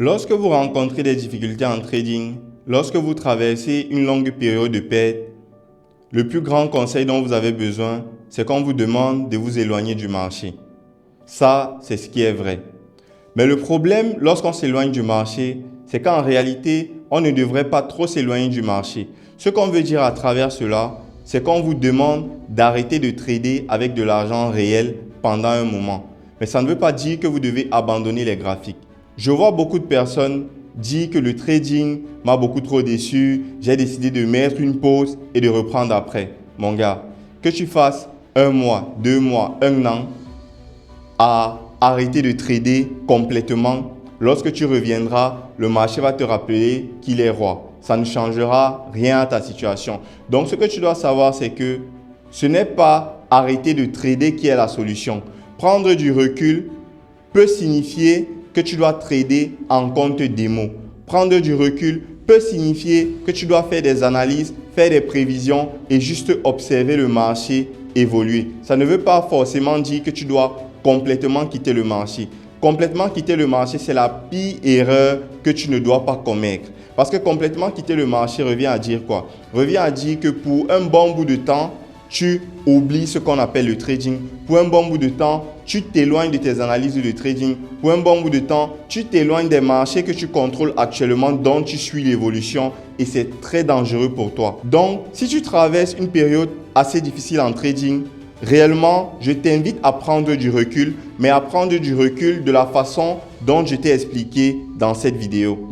Lorsque vous rencontrez des difficultés en trading, lorsque vous traversez une longue période de perte, le plus grand conseil dont vous avez besoin, c'est qu'on vous demande de vous éloigner du marché. Ça, c'est ce qui est vrai. Mais le problème, lorsqu'on s'éloigne du marché, c'est qu'en réalité, on ne devrait pas trop s'éloigner du marché. Ce qu'on veut dire à travers cela, c'est qu'on vous demande d'arrêter de trader avec de l'argent réel pendant un moment. Mais ça ne veut pas dire que vous devez abandonner les graphiques. Je vois beaucoup de personnes dire que le trading m'a beaucoup trop déçu, j'ai décidé de mettre une pause et de reprendre après. Mon gars, que tu fasses 1 mois, 2 mois, 1 an à arrêter de trader complètement, lorsque tu reviendras, le marché va te rappeler qu'il est roi. Ça ne changera rien à ta situation. Donc ce que tu dois savoir, c'est que ce n'est pas arrêter de trader qui est la solution. Prendre du recul peut signifier que tu dois trader en compte démo. Prendre du recul peut signifier que tu dois faire des analyses, faire des prévisions et juste observer le marché évoluer. Ça ne veut pas forcément dire que tu dois complètement quitter le marché. Complètement quitter le marché, c'est la pire erreur que tu ne dois pas commettre. Parce que complètement quitter le marché revient à dire quoi? Revient à dire que pour un bon bout de temps, tu oublies ce qu'on appelle le trading. Pour un bon bout de temps, tu t'éloignes de tes analyses de trading. Pour un bon bout de temps, tu t'éloignes des marchés que tu contrôles actuellement, dont tu suis l'évolution et c'est très dangereux pour toi. Donc, si tu traverses une période assez difficile en trading, réellement, je t'invite à prendre du recul, mais à prendre du recul de la façon dont je t'ai expliqué dans cette vidéo.